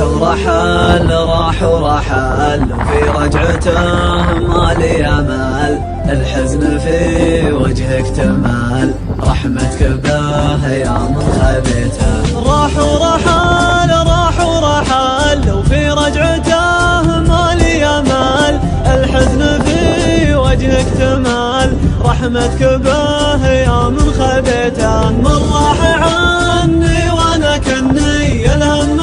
راح ورحل وفي رجعته ما لي امل، الحزن في وجهك تمال، رحمتك به يا من خذيته. راح ورحل وفي رجعته ما لي امل، الحزن في وجهك تمال، رحمتك به يا من خذيته. من راح عني وانا كني الهم